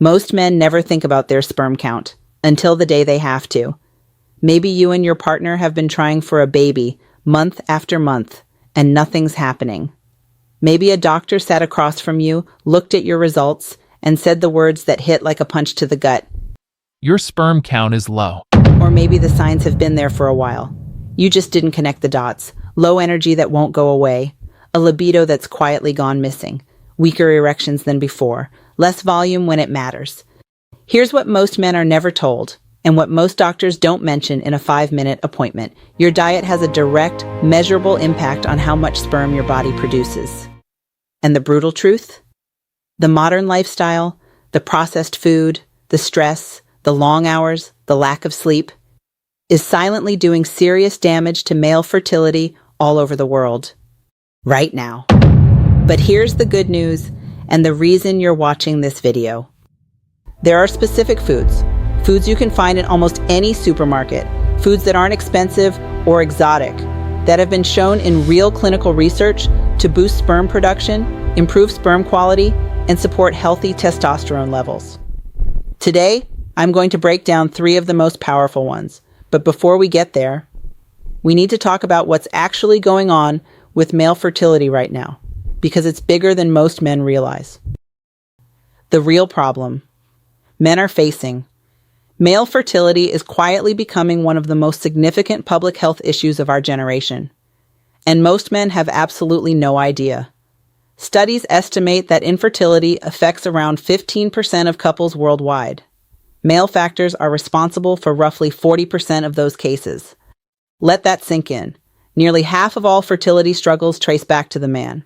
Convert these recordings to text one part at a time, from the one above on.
Most men never think about their sperm count until the day they have to. Maybe you and your partner have been trying for a baby month after month, and nothing's happening. Maybe a doctor sat across from you, looked at your results, and said the words that hit like a punch to the gut. Your sperm count is low. Or maybe the signs have been there for a while. You just didn't connect the dots. Low energy that won't go away. A libido that's quietly gone missing. Weaker erections than before. Less volume when it matters. Here's what most men are never told, and what most doctors don't mention in a 5-minute appointment. Your diet has a direct, measurable impact on how much sperm your body produces. And the brutal truth? The modern lifestyle, the processed food, the stress, the long hours, the lack of sleep, is silently doing serious damage to male fertility all over the world. Right now. But here's the good news, and the reason you're watching this video. There are specific foods you can find in almost any supermarket, foods that aren't expensive or exotic, that have been shown in real clinical research to boost sperm production, improve sperm quality, and support healthy testosterone levels. Today, I'm going to break down 3 of the most powerful ones. But before we get there, we need to talk about what's actually going on with male fertility right now, because it's bigger than most men realize. The real problem men are facing. Male fertility is quietly becoming one of the most significant public health issues of our generation. And most men have absolutely no idea. Studies estimate that infertility affects around 15% of couples worldwide. Male factors are responsible for roughly 40% of those cases. Let that sink in. Nearly half of all fertility struggles trace back to the man.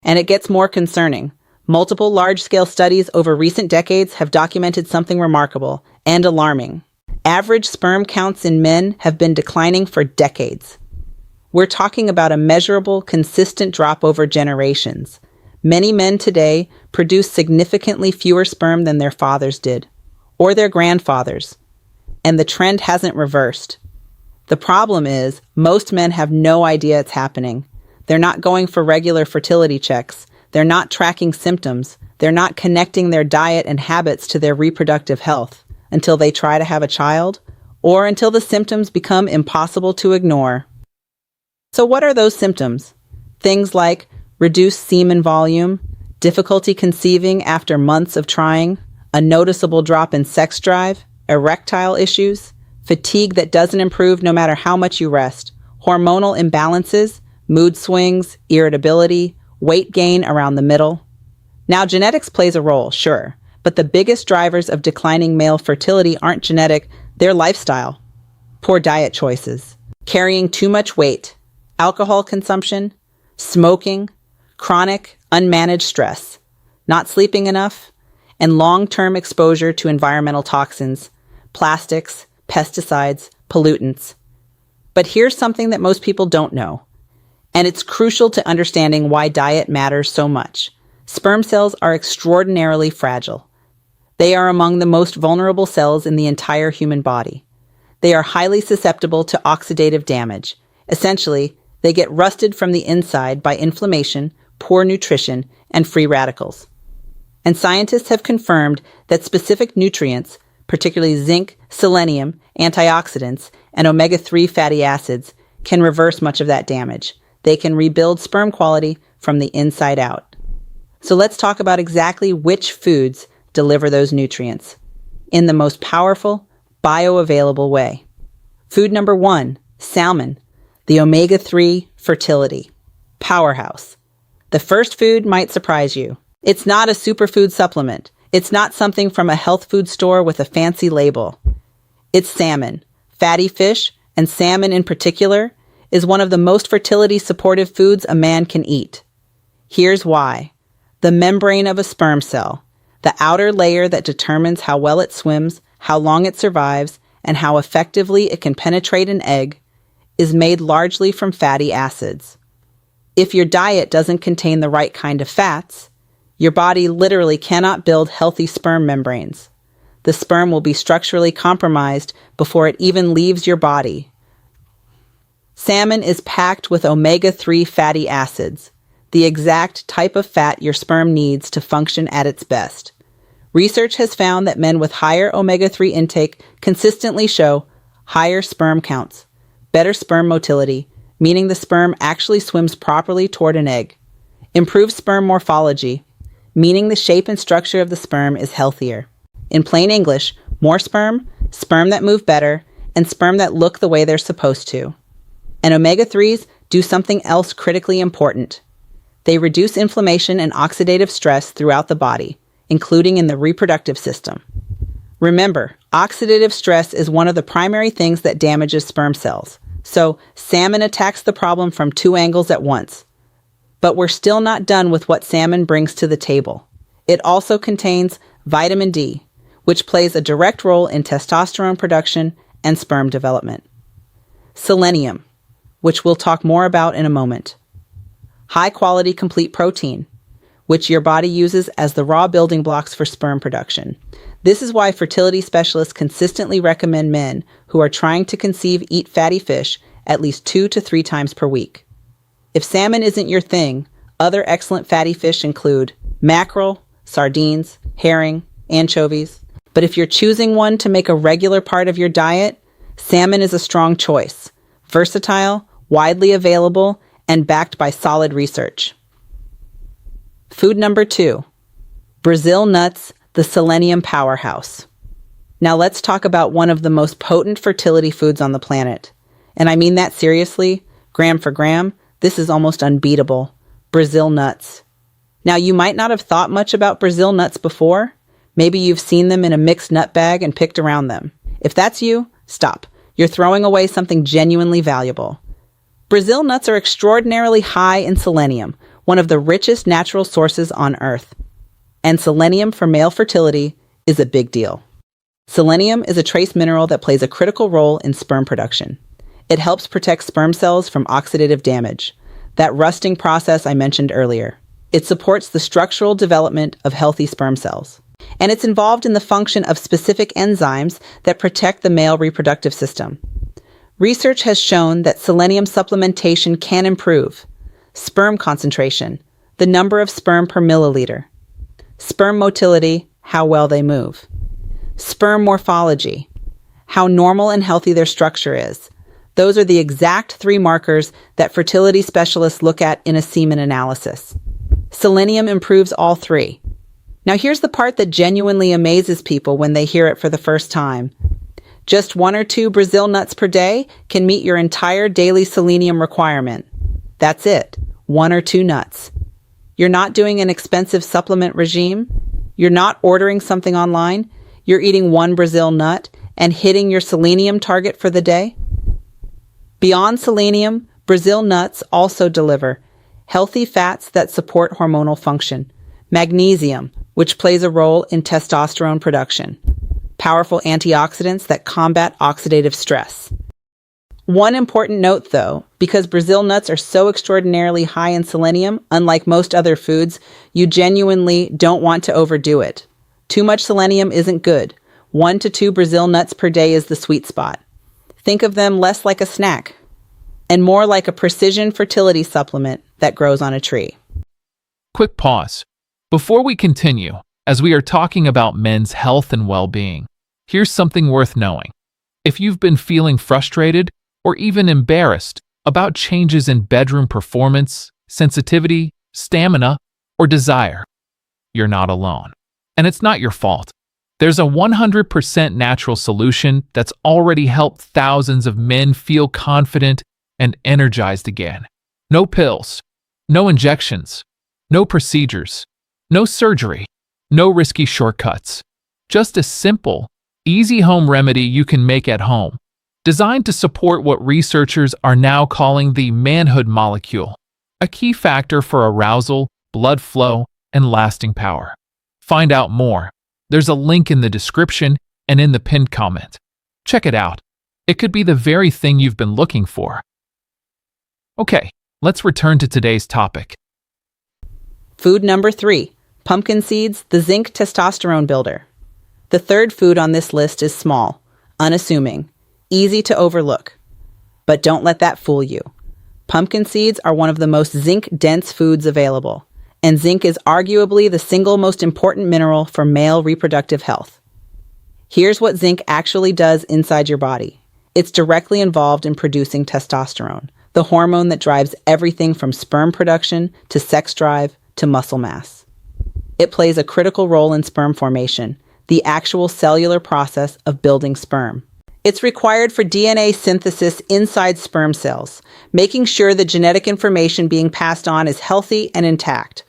And it gets more concerning. Multiple large-scale studies over recent decades have documented something remarkable and alarming. Average sperm counts in men have been declining for decades. We're talking about a measurable, consistent drop over generations. Many men today produce significantly fewer sperm than their fathers did, or their grandfathers, and the trend hasn't reversed. The problem is, most men have no idea it's happening. They're not going for regular fertility checks. They're not tracking symptoms. They're not connecting their diet and habits to their reproductive health until they try to have a child, or until the symptoms become impossible to ignore. So what are those symptoms? Things like reduced semen volume, difficulty conceiving after months of trying, a noticeable drop in sex drive, erectile issues, fatigue that doesn't improve no matter how much you rest, hormonal imbalances, mood swings, irritability, weight gain around the middle. Now, genetics plays a role, sure, but the biggest drivers of declining male fertility aren't genetic, they're lifestyle. Poor diet choices, carrying too much weight, alcohol consumption, smoking, chronic, unmanaged stress, not sleeping enough, and long-term exposure to environmental toxins, plastics, pesticides, pollutants. But here's something that most people don't know, and it's crucial to understanding why diet matters so much. Sperm cells are extraordinarily fragile. They are among the most vulnerable cells in the entire human body. They are highly susceptible to oxidative damage. Essentially, they get rusted from the inside by inflammation, poor nutrition, and free radicals. And scientists have confirmed that specific nutrients, particularly zinc, selenium, antioxidants, and omega-3 fatty acids, can reverse much of that damage. They can rebuild sperm quality from the inside out. So let's talk about exactly which foods deliver those nutrients in the most powerful, bioavailable way. Food number 1, salmon, the omega-3 fertility powerhouse. The first food might surprise you. It's not a superfood supplement. It's not something from a health food store with a fancy label. It's salmon. Fatty fish, and salmon in particular, is one of the most fertility-supportive foods a man can eat. Here's why. The membrane of a sperm cell, the outer layer that determines how well it swims, how long it survives, and how effectively it can penetrate an egg, is made largely from fatty acids. If your diet doesn't contain the right kind of fats, your body literally cannot build healthy sperm membranes. The sperm will be structurally compromised before it even leaves your body. Salmon is packed with omega-3 fatty acids, the exact type of fat your sperm needs to function at its best. Research has found that men with higher omega-3 intake consistently show higher sperm counts, better sperm motility, meaning the sperm actually swims properly toward an egg, improved sperm morphology, meaning the shape and structure of the sperm is healthier. In plain English, more sperm, sperm that move better, and sperm that look the way they're supposed to. And omega-3s do something else critically important. They reduce inflammation and oxidative stress throughout the body, including in the reproductive system. Remember, oxidative stress is one of the primary things that damages sperm cells. So, salmon attacks the problem from two angles at once. But we're still not done with what salmon brings to the table. It also contains vitamin D, which plays a direct role in testosterone production and sperm development. Selenium, which we'll talk more about in a moment. High-quality complete protein, which your body uses as the raw building blocks for sperm production. This is why fertility specialists consistently recommend men who are trying to conceive eat fatty fish at least 2 to 3 times per week. If salmon isn't your thing, other excellent fatty fish include mackerel, sardines, herring, anchovies. But if you're choosing one to make a regular part of your diet, salmon is a strong choice. Versatile, widely available, and backed by solid research. Food number 2, Brazil nuts, the selenium powerhouse. Now let's talk about one of the most potent fertility foods on the planet. And I mean that seriously, gram for gram, this is almost unbeatable. Brazil nuts. Now you might not have thought much about Brazil nuts before. Maybe you've seen them in a mixed nut bag and picked around them. If that's you, stop. You're throwing away something genuinely valuable. Brazil nuts are extraordinarily high in selenium, one of the richest natural sources on Earth. And selenium for male fertility is a big deal. Selenium is a trace mineral that plays a critical role in sperm production. It helps protect sperm cells from oxidative damage, that rusting process I mentioned earlier. It supports the structural development of healthy sperm cells. And it's involved in the function of specific enzymes that protect the male reproductive system. Research has shown that selenium supplementation can improve sperm concentration, the number of sperm per milliliter, sperm motility, how well they move, sperm morphology, how normal and healthy their structure is. Those are the exact 3 markers that fertility specialists look at in a semen analysis. Selenium improves all 3. Now here's the part that genuinely amazes people when they hear it for the first time. Just 1 or 2 Brazil nuts per day can meet your entire daily selenium requirement. That's it, 1 or 2 nuts. You're not doing an expensive supplement regime. You're not ordering something online. You're eating 1 Brazil nut and hitting your selenium target for the day. Beyond selenium, Brazil nuts also deliver healthy fats that support hormonal function, magnesium, which plays a role in testosterone production, powerful antioxidants that combat oxidative stress. One important note, though, because Brazil nuts are so extraordinarily high in selenium, unlike most other foods, you genuinely don't want to overdo it. Too much selenium isn't good. 1 to 2 Brazil nuts per day is the sweet spot. Think of them less like a snack and more like a precision fertility supplement that grows on a tree. Quick pause. Before we continue, as we are talking about men's health and well-being, here's something worth knowing. If you've been feeling frustrated or even embarrassed about changes in bedroom performance, sensitivity, stamina, or desire, you're not alone. And it's not your fault. There's a 100% natural solution that's already helped thousands of men feel confident and energized again. No pills, no injections, no procedures, no surgery, no risky shortcuts. Just a simple, easy home remedy you can make at home, designed to support what researchers are now calling the manhood molecule, a key factor for arousal, blood flow, and lasting power. Find out more. There's a link in the description and in the pinned comment. Check it out. It could be the very thing you've been looking for. Okay, let's return to today's topic. Food number 3, pumpkin seeds, the zinc testosterone builder. The third food on this list is small, unassuming, easy to overlook. But don't let that fool you. Pumpkin seeds are one of the most zinc-dense foods available, and zinc is arguably the single most important mineral for male reproductive health. Here's what zinc actually does inside your body. It's directly involved in producing testosterone, the hormone that drives everything from sperm production to sex drive to muscle mass. It plays a critical role in sperm formation, the actual cellular process of building sperm. It's required for DNA synthesis inside sperm cells, making sure the genetic information being passed on is healthy and intact.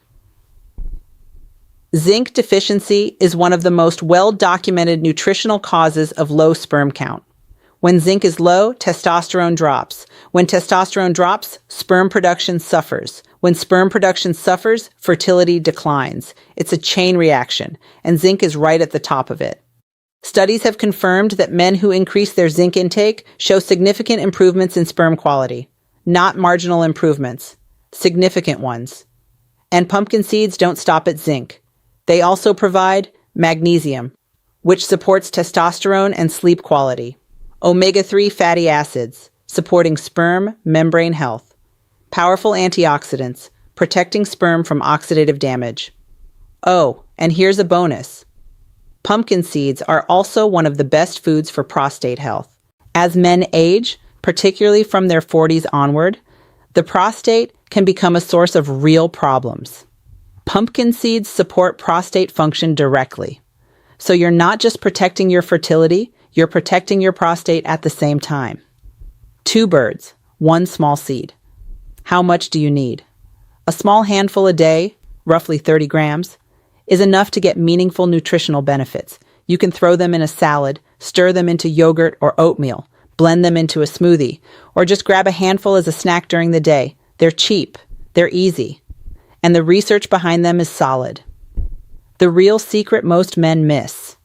Zinc deficiency is one of the most well-documented nutritional causes of low sperm count. When zinc is low, testosterone drops. When testosterone drops, sperm production suffers. When sperm production suffers, fertility declines. It's a chain reaction, and zinc is right at the top of it. Studies have confirmed that men who increase their zinc intake show significant improvements in sperm quality. Not marginal improvements, significant ones. And pumpkin seeds don't stop at zinc. They also provide magnesium, which supports testosterone and sleep quality. Omega-3 fatty acids, supporting sperm membrane health. Powerful antioxidants, protecting sperm from oxidative damage. Oh, and here's a bonus. Pumpkin seeds are also one of the best foods for prostate health. As men age, particularly from their 40s onward, the prostate can become a source of real problems. Pumpkin seeds support prostate function directly. So you're not just protecting your fertility, you're protecting your prostate at the same time. 2 birds, 1 small seed. How much do you need? A small handful a day, roughly 30 grams, is enough to get meaningful nutritional benefits. You can throw them in a salad, stir them into yogurt or oatmeal, blend them into a smoothie, or just grab a handful as a snack during the day. They're cheap, they're easy, and the research behind them is solid. The real secret most men miss.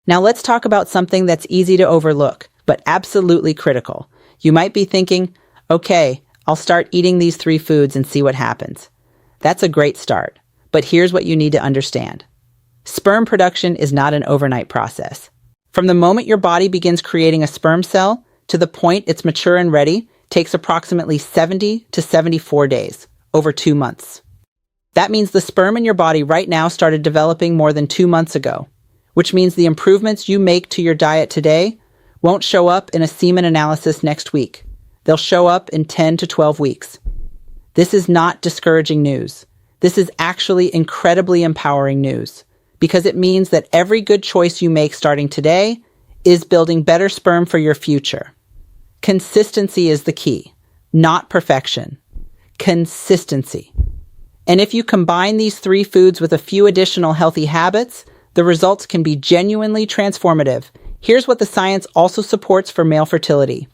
Now let's talk about something that's easy to overlook, but absolutely critical. You might be thinking, okay, I'll start eating these 3 foods and see what happens. That's a great start, but here's what you need to understand. Sperm production is not an overnight process. From the moment your body begins creating a sperm cell to the point it's mature and ready takes approximately 70 to 74 days, over 2 months. That means the sperm in your body right now started developing more than 2 months ago, which means the improvements you make to your diet today won't show up in a semen analysis next week. They'll show up in 10 to 12 weeks. This is not discouraging news. This is actually incredibly empowering news, because it means that every good choice you make starting today is building better sperm for your future. Consistency is the key, not perfection. Consistency. And if you combine these 3 foods with a few additional healthy habits, the results can be genuinely transformative. Here's what the science also supports for male fertility.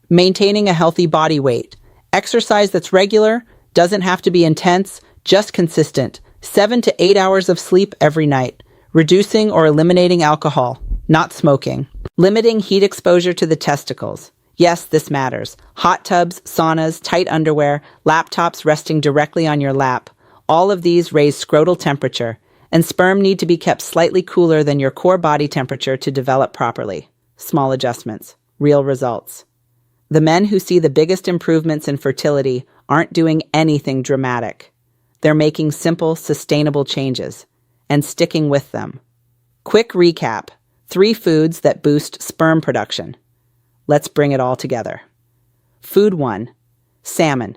Maintaining a healthy body weight. Exercise that's regular, doesn't have to be intense, just consistent. 7 to 8 hours of sleep every night. Reducing or eliminating alcohol, not smoking. Limiting heat exposure to the testicles. Yes, this matters. Hot tubs, saunas, tight underwear, laptops resting directly on your lap. All of these raise scrotal temperature, and sperm need to be kept slightly cooler than your core body temperature to develop properly. Small adjustments, real results. The men who see the biggest improvements in fertility aren't doing anything dramatic. They're making simple, sustainable changes and sticking with them. Quick recap: 3 foods that boost sperm production. Let's bring it all together. Food 1, salmon.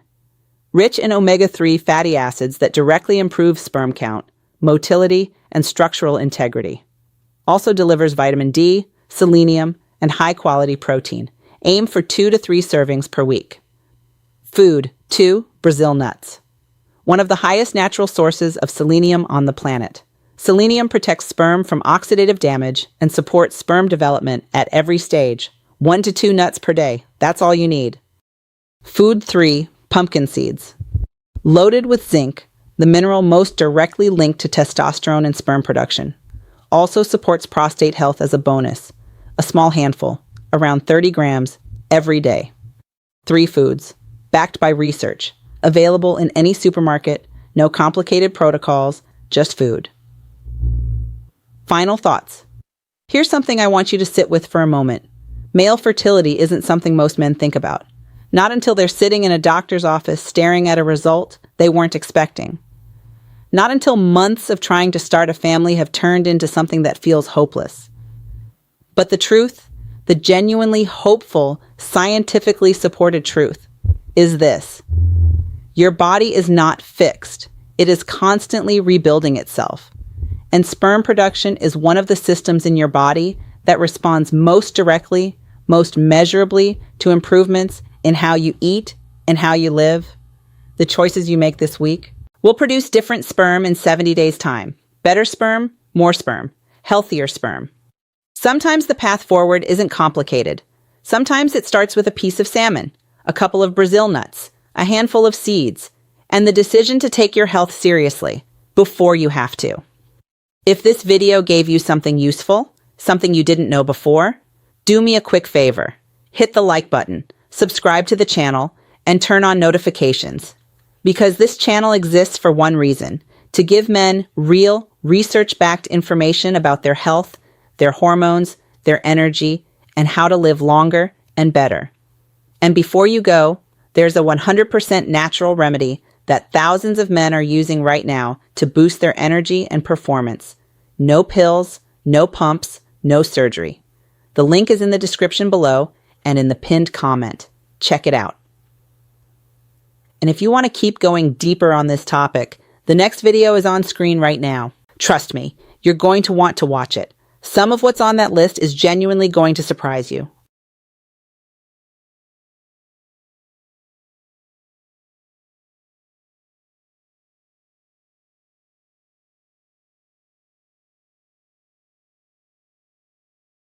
Rich in omega-3 fatty acids that directly improve sperm count, motility, and structural integrity. Also delivers vitamin D, selenium, and high-quality protein. Aim for 2 to 3 servings per week. Food 2, Brazil nuts. One of the highest natural sources of selenium on the planet. Selenium protects sperm from oxidative damage and supports sperm development at every stage. 1 to 2 nuts per day. That's all you need. Food 3, pumpkin seeds. Loaded with zinc, the mineral most directly linked to testosterone and sperm production. Also supports prostate health as a bonus. A small handful, around 30 grams, every day. 3 foods, backed by research. Available in any supermarket, no complicated protocols, just food. Final thoughts. Here's something I want you to sit with for a moment. Male fertility isn't something most men think about. Not until they're sitting in a doctor's office staring at a result they weren't expecting. Not until months of trying to start a family have turned into something that feels hopeless. But the truth, the genuinely hopeful, scientifically supported truth, is this. Your body is not fixed. It is constantly rebuilding itself. And sperm production is one of the systems in your body that responds most directly, most measurably to improvements in how you eat and how you live. The choices you make this week will produce different sperm in 70 days' time. Better sperm, more sperm, healthier sperm. Sometimes the path forward isn't complicated. Sometimes it starts with a piece of salmon, a couple of Brazil nuts, a handful of seeds, and the decision to take your health seriously before you have to. If this video gave you something useful, something you didn't know before, do me a quick favor. Hit the like button, subscribe to the channel, and turn on notifications. Because this channel exists for one reason, to give men real, research-backed information about their health, their hormones, their energy, and how to live longer and better. And before you go, there's a 100% natural remedy that thousands of men are using right now to boost their energy and performance. No pills, no pumps, no surgery. The link is in the description below and in the pinned comment. Check it out. And if you want to keep going deeper on this topic, the next video is on screen right now. Trust me, you're going to want to watch it. Some of what's on that list is genuinely going to surprise you.